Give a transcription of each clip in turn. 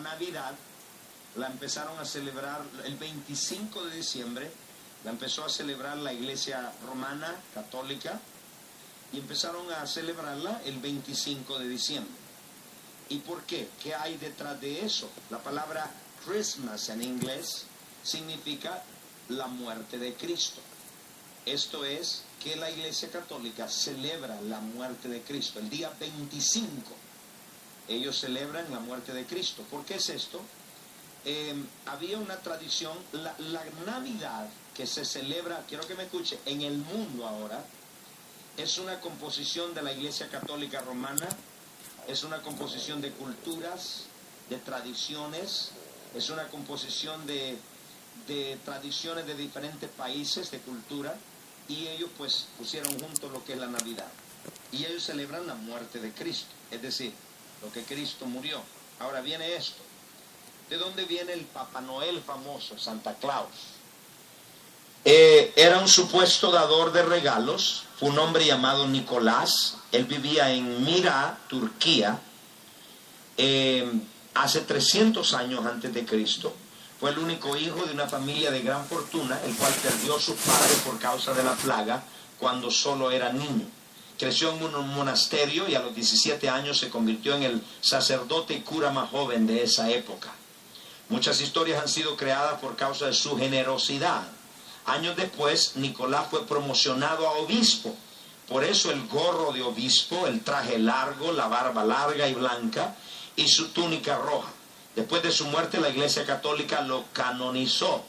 Navidad la empezaron a celebrar el 25 de diciembre, la empezó a celebrar la Iglesia Romana Católica y empezaron a celebrarla el 25 de diciembre. ¿Y por qué? ¿Qué hay detrás de eso? La palabra Christmas en inglés significa la muerte de Cristo. Esto es que la Iglesia Católica celebra la muerte de Cristo. El día 25 ellos celebran la muerte de Cristo. ¿Por qué es esto? Había una tradición, la Navidad que se celebra, quiero que me escuche, en el mundo ahora, es una composición de la Iglesia Católica Romana, es una composición de culturas, de tradiciones, es una composición de tradiciones de diferentes países, de cultura, y ellos pues pusieron junto lo que es la Navidad. Y ellos celebran la muerte de Cristo, es decir, lo que Cristo murió. Ahora viene esto. ¿De dónde viene el Papá Noel famoso, Santa Claus? Era un supuesto dador de regalos, fue un hombre llamado Nicolás, él vivía en Mira, Turquía, hace 300 años antes de Cristo. Fue el único hijo de una familia de gran fortuna, el cual perdió a sus padres por causa de la plaga cuando solo era niño. Creció en un monasterio y a los 17 años se convirtió en el sacerdote y cura más joven de esa época. Muchas historias han sido creadas por causa de su generosidad. Años después, Nicolás fue promocionado a obispo. Por eso el gorro de obispo, el traje largo, la barba larga y blanca y su túnica roja. Después de su muerte, la Iglesia Católica lo canonizó.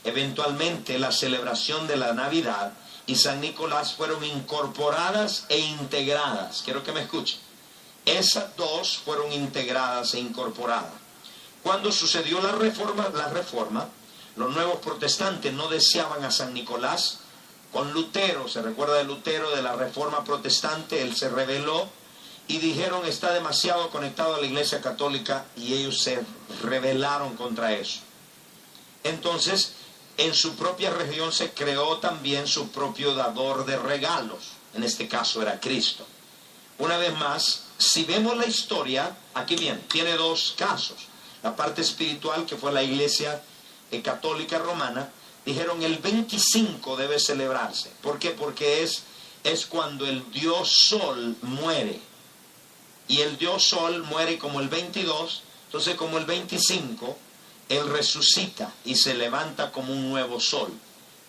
Eventualmente, la celebración de la Navidad y San Nicolás fueron incorporadas e integradas. Quiero que me escuchen. Esas dos fueron integradas e incorporadas. Cuando sucedió la reforma, los nuevos protestantes no deseaban a San Nicolás. Con Lutero, se recuerda de Lutero, de la Reforma Protestante, él se rebeló y dijeron está demasiado conectado a la Iglesia Católica y ellos se rebelaron contra eso. Entonces, en su propia región se creó también su propio dador de regalos. En este caso era Cristo. Una vez más, si vemos la historia, aquí bien, tiene dos casos. La parte espiritual, que fue la Iglesia Católica Romana, dijeron el 25 debe celebrarse. ¿Por qué? Porque es cuando el Dios Sol muere. Y el Dios Sol muere como el 22, entonces como el 25, Él resucita y se levanta como un nuevo sol.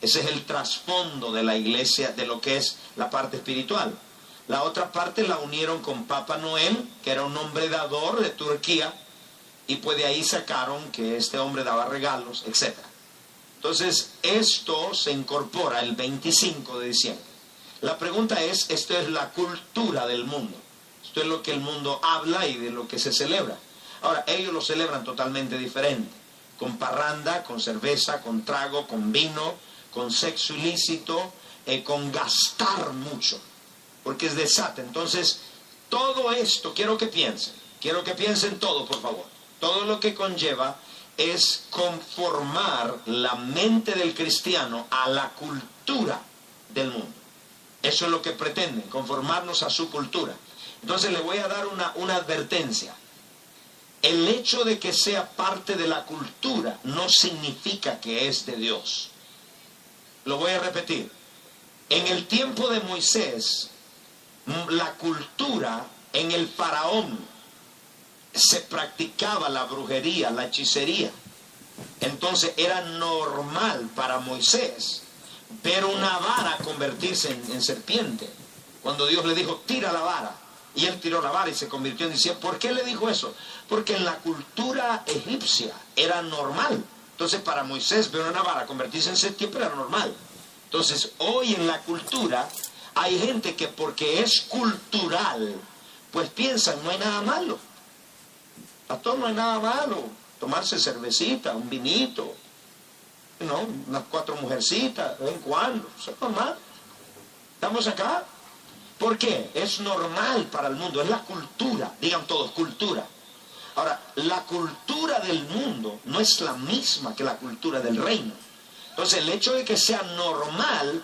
Ese es el trasfondo de la iglesia, de lo que es la parte espiritual. La otra parte la unieron con Papá Noel, que era un hombre dador de Turquía, y pues de ahí sacaron que este hombre daba regalos, etc. Entonces, esto se incorpora el 25 de diciembre. La pregunta es, esto es la cultura del mundo. Esto es lo que el mundo habla y de lo que se celebra. Ahora, ellos lo celebran totalmente diferente. Con parranda, con cerveza, con trago, con vino, con sexo ilícito, con gastar mucho. Porque es desate. Entonces, todo esto, quiero que piensen todo, por favor. Todo lo que conlleva es conformar la mente del cristiano a la cultura del mundo. Eso es lo que pretenden, conformarnos a su cultura. Entonces le voy a dar una advertencia. El hecho de que sea parte de la cultura no significa que es de Dios. Lo voy a repetir. En el tiempo de Moisés, la cultura en el faraón se practicaba la brujería, la hechicería. Entonces era normal para Moisés ver una vara convertirse en serpiente. Cuando Dios le dijo, tira la vara. Y él tiró la vara y se convirtió en discípulo. ¿Por qué le dijo eso? Porque en la cultura egipcia era normal. Entonces para Moisés ver una vara convertirse en serpiente era normal. Entonces hoy en la cultura hay gente que porque es cultural, pues piensan no hay nada malo. Pastor, no hay nada malo. Tomarse cervecita, un vinito, ¿no? Unas 4 mujercitas, de vez en cuando. Eso es normal. Estamos acá. ¿Por qué? Es normal para el mundo, es la cultura, digan todos, cultura. Ahora, la cultura del mundo no es la misma que la cultura del reino. Entonces, el hecho de que sea normal,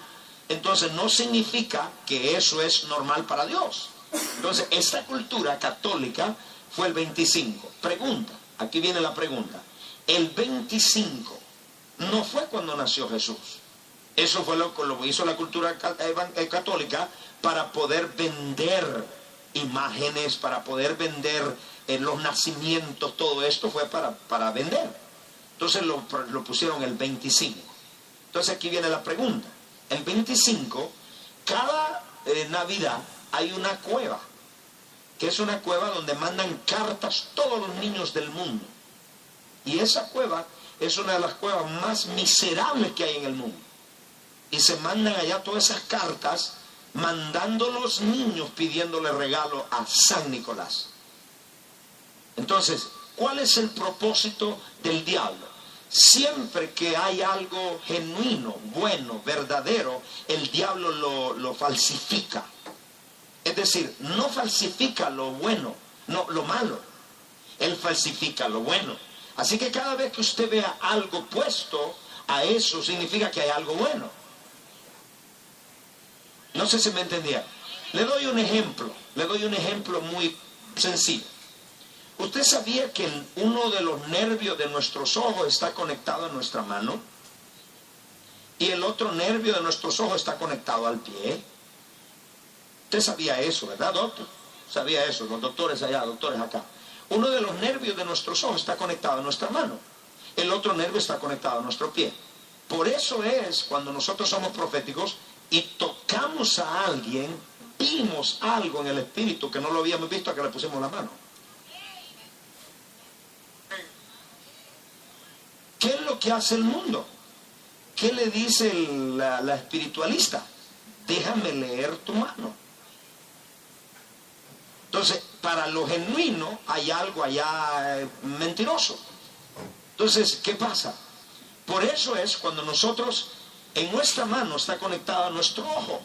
entonces no significa que eso es normal para Dios. Entonces, esta cultura católica fue el 25. Pregunta, aquí viene la pregunta. El 25 no fue cuando nació Jesús. Eso fue lo que hizo la cultura católica para poder vender imágenes, para poder vender los nacimientos. Todo esto fue para vender. Entonces lo pusieron el 25. Entonces aquí viene la pregunta. El 25, cada Navidad hay una cueva, que es una cueva donde mandan cartas todos los niños del mundo. Y esa cueva es una de las cuevas más miserables que hay en el mundo. Y se mandan allá todas esas cartas, mandando los niños pidiéndole regalo a San Nicolás. Entonces, ¿cuál es el propósito del diablo? Siempre que hay algo genuino, bueno, verdadero, el diablo lo falsifica. Es decir, no falsifica lo bueno, no lo malo. Él falsifica lo bueno. Así que cada vez que usted vea algo puesto a eso, significa que hay algo bueno. No sé si me entendía. Le doy un ejemplo muy sencillo. ¿Usted sabía que uno de los nervios de nuestros ojos está conectado a nuestra mano? Y el otro nervio de nuestros ojos está conectado al pie. Usted sabía eso, ¿verdad, doctor? Sabía eso, los doctores allá, doctores acá. Uno de los nervios de nuestros ojos está conectado a nuestra mano. El otro nervio está conectado a nuestro pie. Por eso es cuando nosotros somos proféticos y tocamos a alguien, vimos algo en el espíritu que no lo habíamos visto hasta que le pusimos la mano. ¿Qué es lo que hace el mundo? ¿Qué le dice la espiritualista? Déjame leer tu mano. Entonces, para lo genuino hay algo allá mentiroso. Entonces, ¿qué pasa? Por eso es cuando nosotros, en nuestra mano está conectado a nuestro ojo.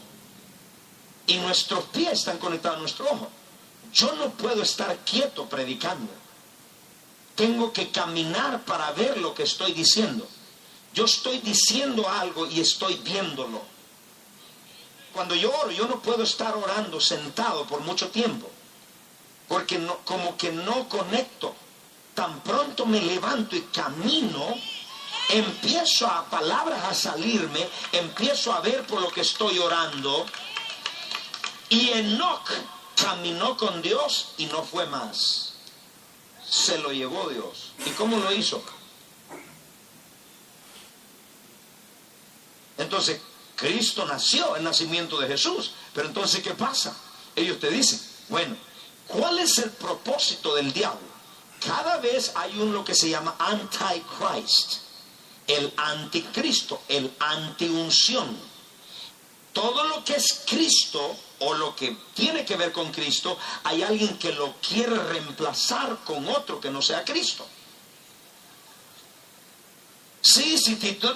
Y nuestros pies están conectados a nuestro ojo. Yo no puedo estar quieto predicando. Tengo que caminar para ver lo que estoy diciendo. Yo estoy diciendo algo y estoy viéndolo. Cuando yo oro, yo no puedo estar orando sentado por mucho tiempo. Porque no, como que no conecto. Tan pronto me levanto y camino, empiezo a palabras a salirme, empiezo a ver por lo que estoy orando. Y Enoc caminó con Dios y no fue más. Se lo llevó Dios. ¿Y cómo lo hizo? Entonces, Cristo nació, el nacimiento de Jesús. Pero entonces, ¿qué pasa? Ellos te dicen, bueno, ¿cuál es el propósito del diablo? Cada vez hay lo que se llama Antichrist, el anticristo, el antiunción. Todo lo que es Cristo o lo que tiene que ver con Cristo, hay alguien que lo quiere reemplazar con otro que no sea Cristo. Sí,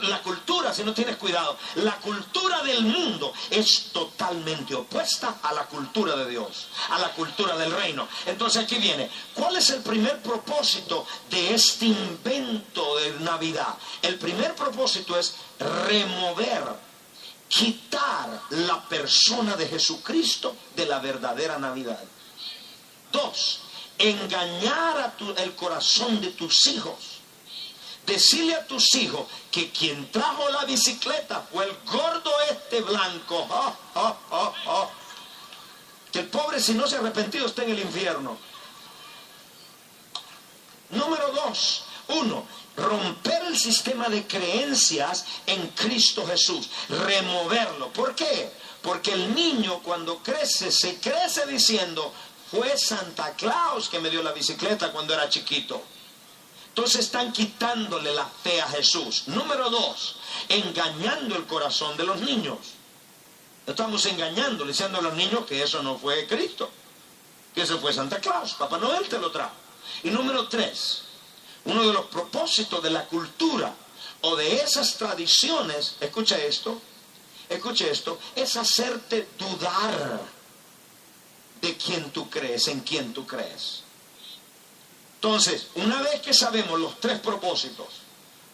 la cultura, si no tienes cuidado, la cultura del mundo es totalmente opuesta a la cultura de Dios, a la cultura del reino. Entonces aquí viene, ¿cuál es el primer propósito de este invento de Navidad? El primer propósito es remover, quitar la persona de Jesucristo de la verdadera Navidad. 2, engañar el corazón de tus hijos. Decirle a tus hijos que quien trajo la bicicleta fue el gordo blanco. Que el pobre, si no se ha arrepentido, está en el infierno. Número 2. 1. Romper el sistema de creencias en Cristo Jesús. Removerlo. ¿Por qué? Porque el niño cuando crece, se crece diciendo, fue Santa Claus que me dio la bicicleta cuando era chiquito. Entonces están quitándole la fe a Jesús. Número 2, engañando el corazón de los niños. Estamos engañando, diciendo a los niños que eso no fue Cristo, que eso fue Santa Claus, Papá Noel te lo trajo. Y número 3, uno de los propósitos de la cultura o de esas tradiciones, escucha esto, es hacerte dudar de quién tú crees, en quién tú crees. Entonces, una vez que sabemos los 3 propósitos,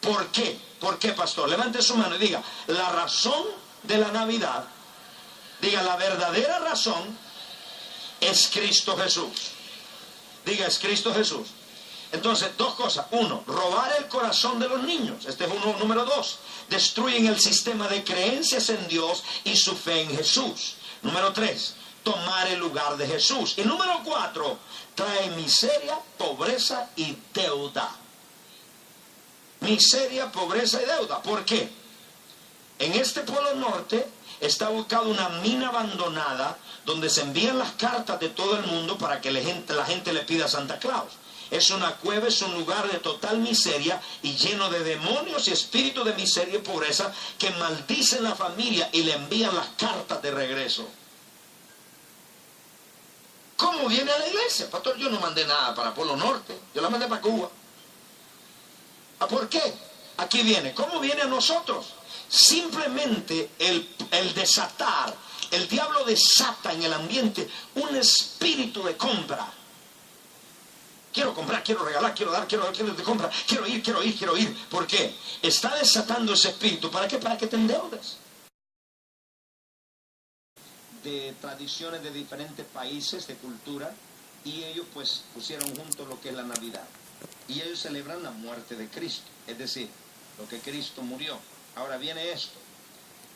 ¿por qué? ¿Por qué, pastor? Levante su mano y diga, la razón de la Navidad, diga, la verdadera razón es Cristo Jesús. Diga, es Cristo Jesús. Entonces, dos cosas. Uno, robar el corazón de los niños. Este es uno. Número dos, destruyen el sistema de creencias en Dios y su fe en Jesús. Número tres, tomar el lugar de Jesús. Y número cuatro, trae miseria, pobreza y deuda. Miseria, pobreza y deuda. ¿Por qué? En este Polo Norte está ubicada una mina abandonada donde se envían las cartas de todo el mundo para que la gente le pida a Santa Claus. Es una cueva, es un lugar de total miseria y lleno de demonios y espíritus de miseria y pobreza que maldicen la familia y le envían las cartas de regreso. ¿Cómo viene a la iglesia? Pastor, yo no mandé nada para Polo Norte, yo la mandé para Cuba. ¿Por qué? Aquí viene. ¿Cómo viene a nosotros? Simplemente el desatar, el diablo desata en el ambiente un espíritu de compra. Quiero comprar, quiero regalar, quiero dar, quiero de compra, quiero ir. ¿Por qué? Está desatando ese espíritu. ¿Para qué? Para que te endeudes. De tradiciones de diferentes países, de cultura, y ellos pues pusieron junto lo que es la Navidad. Y ellos celebran la muerte de Cristo, es decir, lo que Cristo murió. Ahora viene esto.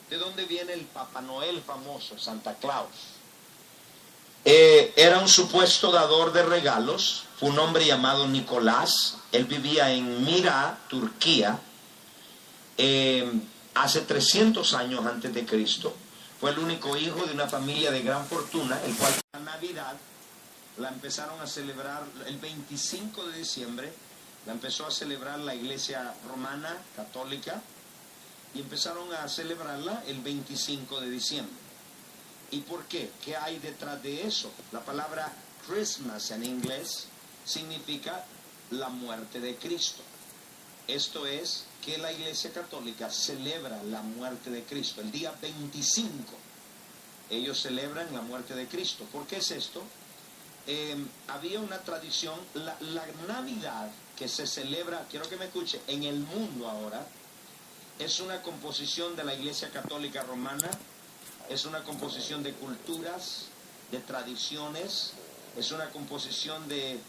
¿De dónde viene el Papá Noel famoso, Santa Claus? Era un supuesto dador de regalos. Fue un hombre llamado Nicolás. Él vivía en Mira, Turquía, hace 300 años antes de Cristo. Fue el único hijo de una familia de gran fortuna, el cual la Navidad la empezaron a celebrar el 25 de diciembre. La empezó a celebrar la iglesia romana, católica, y empezaron a celebrarla el 25 de diciembre. ¿Y por qué? ¿Qué hay detrás de eso? La palabra Christmas en inglés significa la muerte de Cristo. Esto es que la iglesia católica celebra la muerte de Cristo. El día 25 ellos celebran la muerte de Cristo. ¿Por qué es esto? Había una tradición, la Navidad que se celebra, quiero que me escuche, en el mundo ahora, es una composición de la Iglesia Católica Romana, es una composición de culturas, de tradiciones, es una composición de